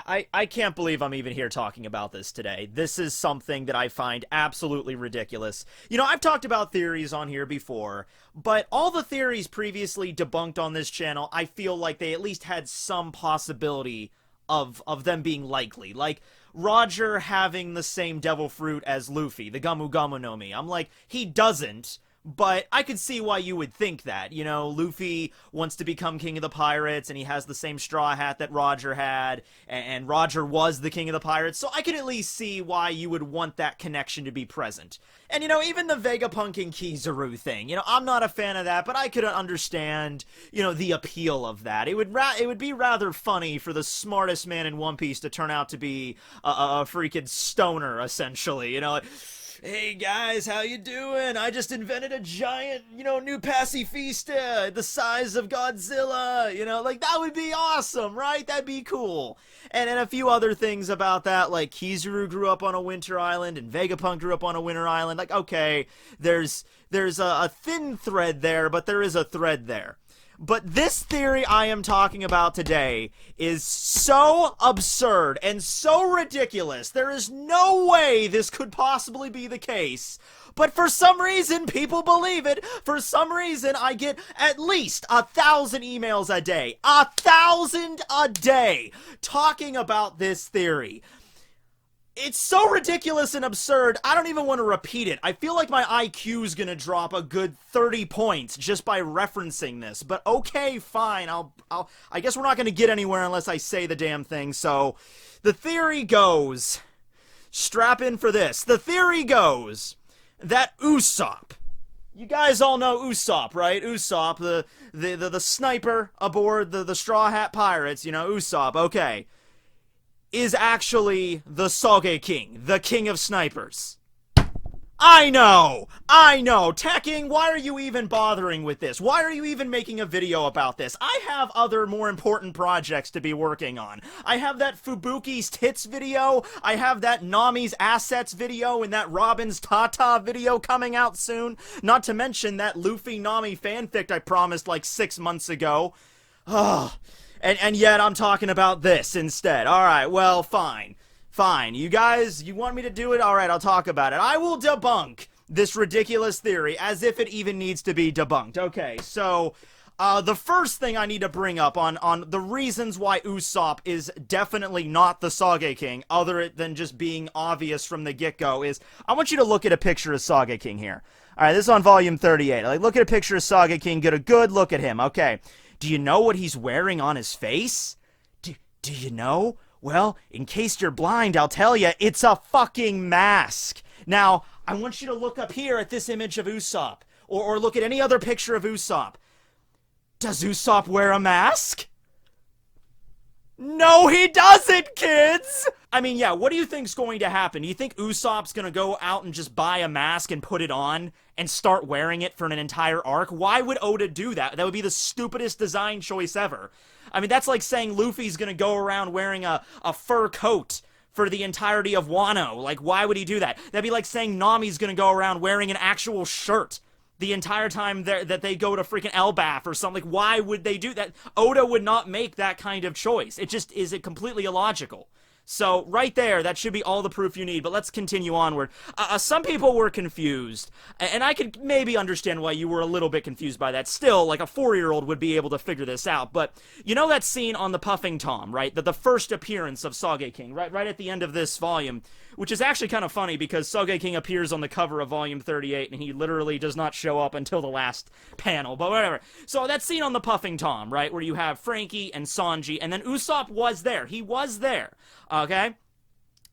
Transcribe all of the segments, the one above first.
I can't believe I'm even here talking about this today. This is something that I find absolutely ridiculous. You know, I've talked about theories on here before, but all the theories previously debunked on this channel, I feel like they at least had some possibility of them being likely. Like, Roger having the same devil fruit as Luffy, the Gamu Gamu no Mi. I'm like, he doesn't. But I could see why you would think that. You know, Luffy wants to become king of the pirates, and he has the same straw hat that Roger had, and Roger was the king of the pirates, so I could at least see why you would want that connection to be present. And, you know, even the Vegapunk and Kizaru thing, you know, I'm not a fan of that, but I could understand, you know, the appeal of that. It would be rather funny for the smartest man in One Piece to turn out to be a freaking stoner, essentially, you know. Hey guys, how you doing? I just invented a giant, you know, new pacifista the size of Godzilla, you know, like, that would be awesome, right? That'd be cool. And a few other things about that, like Kizaru grew up on a winter island and Vegapunk grew up on a winter island. Like, okay, there's a thin thread there, but there is a thread there. But this theory I am talking about today is so absurd and so ridiculous. There is no way this could possibly be the case. But for some reason, people believe it. For some reason, I get at least 1,000 emails a day. 1,000 a day talking about this theory. It's so ridiculous and absurd, I don't even want to repeat it. I feel like my IQ is gonna drop a good 30 points just by referencing this. But okay, fine, I guess we're not gonna get anywhere unless I say the damn thing. So, the theory goes, strap in for this. The theory goes that Usopp, you guys all know Usopp, right? Usopp, the sniper aboard the Straw Hat Pirates, you know, Usopp, okay, is actually the Sogeking, the king of snipers. I know! Tekking, why are you even bothering with this? Why are you even making a video about this? I have other more important projects to be working on. I have that Fubuki's tits video, I have that Nami's assets video, and that Robin's Tata video coming out soon. Not to mention that Luffy Nami fanfic I promised like 6 months ago. Ugh. And yet I'm talking about this instead. Alright, well, fine. Fine. You guys, you want me to do it? Alright, I'll talk about it. I will debunk this ridiculous theory as if it even needs to be debunked. Okay, so, the first thing I need to bring up on the reasons why Usopp is definitely not the Sogeking, other than just being obvious from the get-go, is I want you to look at a picture of Sogeking here. Alright, this is on volume 38. Like, look at a picture of Sogeking, get a good look at him. Okay. Do you know what he's wearing on his face? Do you know? Well, in case you're blind, I'll tell you, it's a fucking mask. Now, I want you to look up here at this image of Usopp, or look at any other picture of Usopp. Does Usopp wear a mask? No, he doesn't, kids! I mean, yeah, what do you think's going to happen? Do you think Usopp's gonna go out and just buy a mask and put it on and start wearing it for an entire arc? Why would Oda do that? That would be the stupidest design choice ever. I mean, that's like saying Luffy's gonna go around wearing a fur coat for the entirety of Wano. Like, why would he do that? That'd be like saying Nami's gonna go around wearing an actual shirt the entire time that they go to freaking Elbaf or something. Like, why would they do that? Oda would not make that kind of choice. It just is completely illogical. So, right there, that should be all the proof you need, but let's continue onward. Some people were confused, and I could maybe understand why you were a little bit confused by that. Still, like, a 4-year-old would be able to figure this out, but you know that scene on the Puffing Tom, right? The first appearance of Sogeking, right at the end of this volume, which is actually kind of funny because Sogeking appears on the cover of volume 38, and he literally does not show up until the last panel, but whatever. So, that scene on the Puffing Tom, right, where you have Frankie and Sanji, and then Usopp was there. He was there. Okay?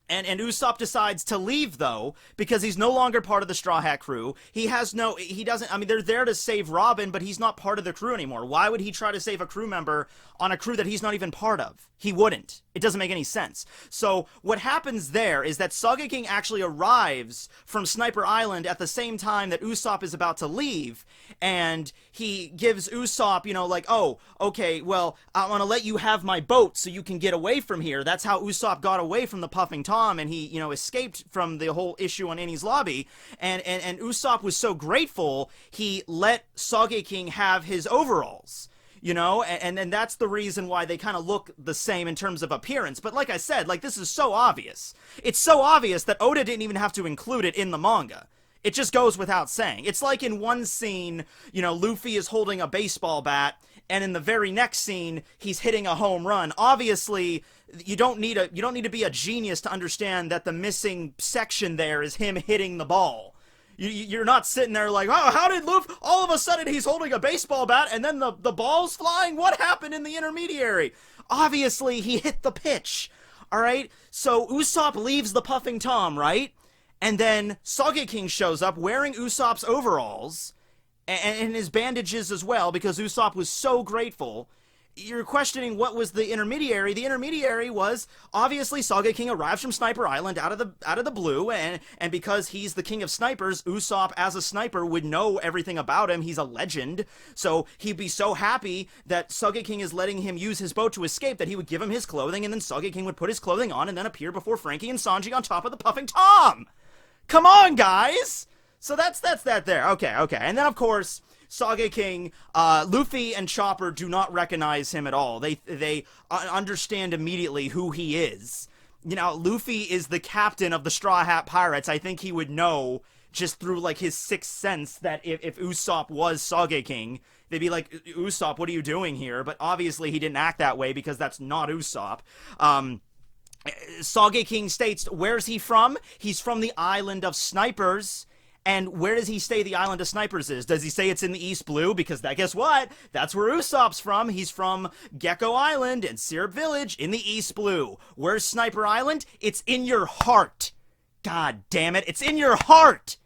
And Usopp decides to leave, though, because he's no longer part of the Straw Hat crew. He doesn't, I mean, they're there to save Robin, but he's not part of the crew anymore. Why would he try to save a crew member on a crew that he's not even part of? He wouldn't. It doesn't make any sense. So, what happens there is that Sogeking actually arrives from Sniper Island at the same time that Usopp is about to leave, and he gives Usopp, you know, like, oh, okay, well, I want to let you have my boat so you can get away from here. That's how Usopp got away from the Puffing Tom, and he, you know, escaped from the whole issue on Enies Lobby, and Usopp was so grateful, he let Sogeking have his overalls. you know, and that's the reason why they kind of look the same in terms of appearance. But like I said, like, this is so obvious. It's so obvious that Oda didn't even have to include it in the manga. It just goes without saying. It's like in one scene, you know, Luffy is holding a baseball bat, and in the very next scene, he's hitting a home run. Obviously, you don't need to be a genius to understand that the missing section there is him hitting the ball. You're not sitting there like, oh, how did Luffy, all of a sudden he's holding a baseball bat and then the ball's flying? What happened in the intermediary? Obviously, he hit the pitch. All right? So Usopp leaves the Puffing Tom, right? And then Sogeking shows up wearing Usopp's overalls and his bandages as well, because Usopp was so grateful. You're questioning what was the intermediary. The intermediary was, obviously, Sogeking arrives from Sniper Island out of the blue, and because he's the king of snipers, Usopp as a sniper would know everything about him. He's a legend, so he'd be so happy that Sogeking is letting him use his boat to escape that he would give him his clothing, and then Sogeking would put his clothing on and then appear before Frankie and Sanji on top of the Puffing Tom. Come on, guys! So that's that there. Okay. And then, of course, Sogeking, Luffy and Chopper do not recognize him at all. They understand immediately who he is. You know, Luffy is the captain of the Straw Hat Pirates. I think he would know just through, like, his sixth sense that if Usopp was Sogeking, they'd be like, Usopp, what are you doing here? But obviously he didn't act that way because that's not Usopp. Sogeking states, where's he from? He's from the Island of Snipers. And where does he say the Island of Snipers is? Does he say it's in the East Blue? Because guess what? That's where Usopp's from. He's from Gecko Island and Syrup Village in the East Blue. Where's Sniper Island? It's in your heart. God damn it. It's in your heart.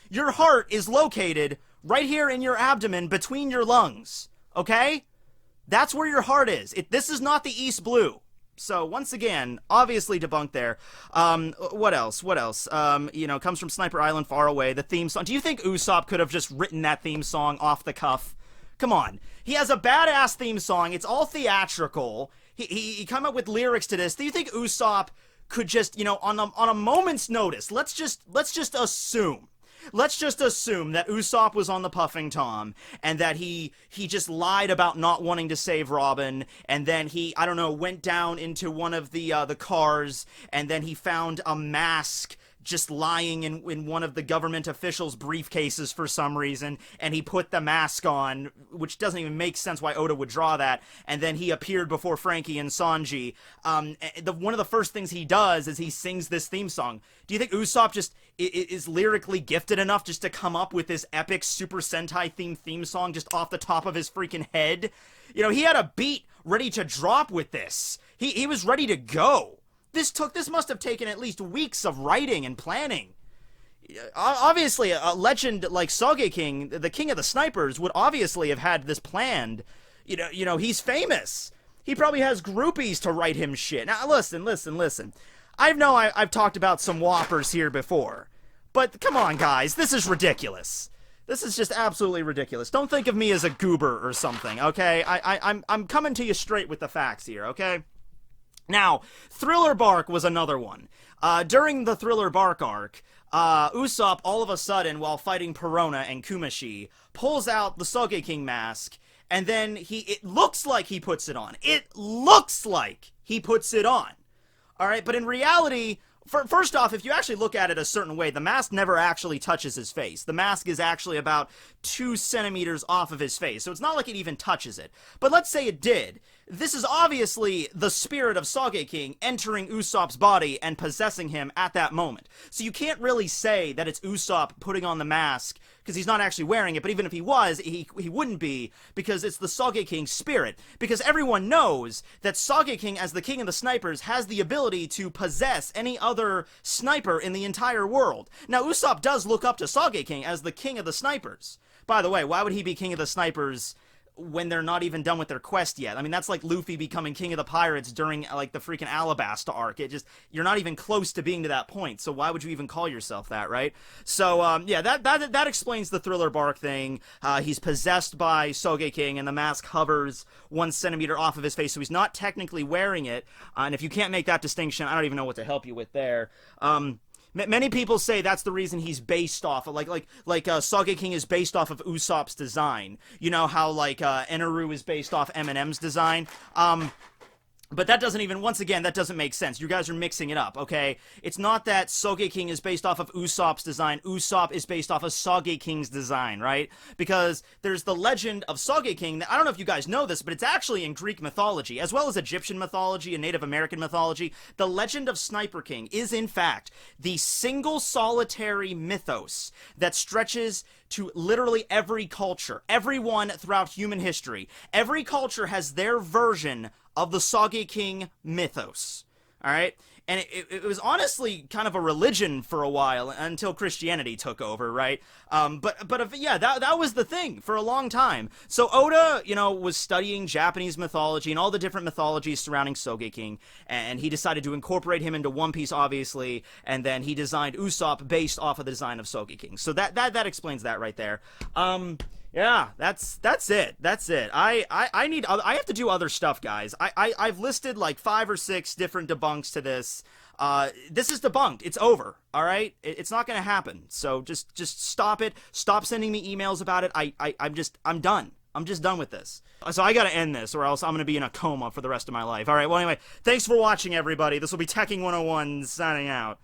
Your heart is located right here in your abdomen between your lungs. Okay? That's where your heart is. This is not the East Blue. So, once again, obviously debunked there. What else? You know, comes from Sniper Island, far away. The theme song. Do you think Usopp could have just written that theme song off the cuff? Come on. He has a badass theme song. It's all theatrical. He come up with lyrics to this. Do you think Usopp could just, you know, on a moment's notice, let's just assume. Let's just assume that Usopp was on the Puffing Tom, and that he just lied about not wanting to save Robin, and then he, I don't know, went down into one of the cars, and then he found a mask just lying in one of the government officials' briefcases for some reason, and he put the mask on, which doesn't even make sense why Oda would draw that, and then he appeared before Frankie and Sanji. One of the first things he does is he sings this theme song. Do you think Usopp just is lyrically gifted enough just to come up with this epic Super Sentai themed theme song just off the top of his freaking head? You know, he had a beat ready to drop with this. He was ready to go. This must have taken at least weeks of writing and planning. Obviously, a legend like Sogeking, the king of the snipers, would obviously have had this planned. You know, he's famous. He probably has groupies to write him shit. Now, listen. I've talked about some whoppers here before. But come on, guys, this is ridiculous. This is just absolutely ridiculous. Don't think of me as a goober or something, okay? I'm coming to you straight with the facts here, okay? Now, Thriller Bark was another one. During the Thriller Bark arc, Usopp, all of a sudden, while fighting Perona and Kumashi, pulls out the Sogeking mask, and then it looks like he puts it on. It looks like he puts it on. Alright, but in reality, first off, if you actually look at it a certain way, the mask never actually touches his face. The mask is actually about 2 centimeters off of his face, so it's not like it even touches it. But let's say it did. This is obviously the spirit of Sogeking entering Usopp's body and possessing him at that moment. So you can't really say that it's Usopp putting on the mask, because he's not actually wearing it, but even if he was, he wouldn't be, because it's the Sogeking spirit. Because everyone knows that Sogeking, as the king of the snipers, has the ability to possess any other sniper in the entire world. Now, Usopp does look up to Sogeking as the king of the snipers. By the way, why would he be king of the snipers when they're not even done with their quest yet? I mean, that's like Luffy becoming king of the pirates during, like, the freaking Alabasta arc. You're not even close to being to that point, so why would you even call yourself that, right? So, yeah, that explains the Thriller Bark thing. He's possessed by Sogeking, and the mask hovers 1 centimeter off of his face, so he's not technically wearing it, and if you can't make that distinction, I don't even know what to help you with there. Many people say that's the reason he's based off of, Sogeking is based off of Usopp's design. You know how, like, Eneru is based off Eminem's design? But that doesn't even, once again, that doesn't make sense. You guys are mixing it up, okay? It's not that Sogeking is based off of Usopp's design. Usopp is based off of Sogeking's design, right? Because there's the legend of Sogeking. I don't know if you guys know this, but it's actually in Greek mythology, as well as Egyptian mythology and Native American mythology. The legend of Sniper King is, in fact, the single solitary mythos that stretches to literally every culture. Everyone throughout human history. Every culture has their version of the Sogeking mythos, all right? And it was honestly kind of a religion for a while until Christianity took over, right? Yeah, that was the thing for a long time. So Oda, you know, was studying Japanese mythology and all the different mythologies surrounding Sogeking, and he decided to incorporate him into One Piece, obviously, and then he designed Usopp based off of the design of Sogeking. So that explains that right there. Yeah, that's it. That's it. I have to do other stuff, guys. I've listed like 5 or 6 different debunks to this. This is debunked. It's over. All right. It's not gonna happen. So just stop it. Stop sending me emails about it. I'm done. I'm just done with this. So I gotta end this, or else I'm gonna be in a coma for the rest of my life. All right. Well, anyway, thanks for watching, everybody. This will be Tekking101 signing out.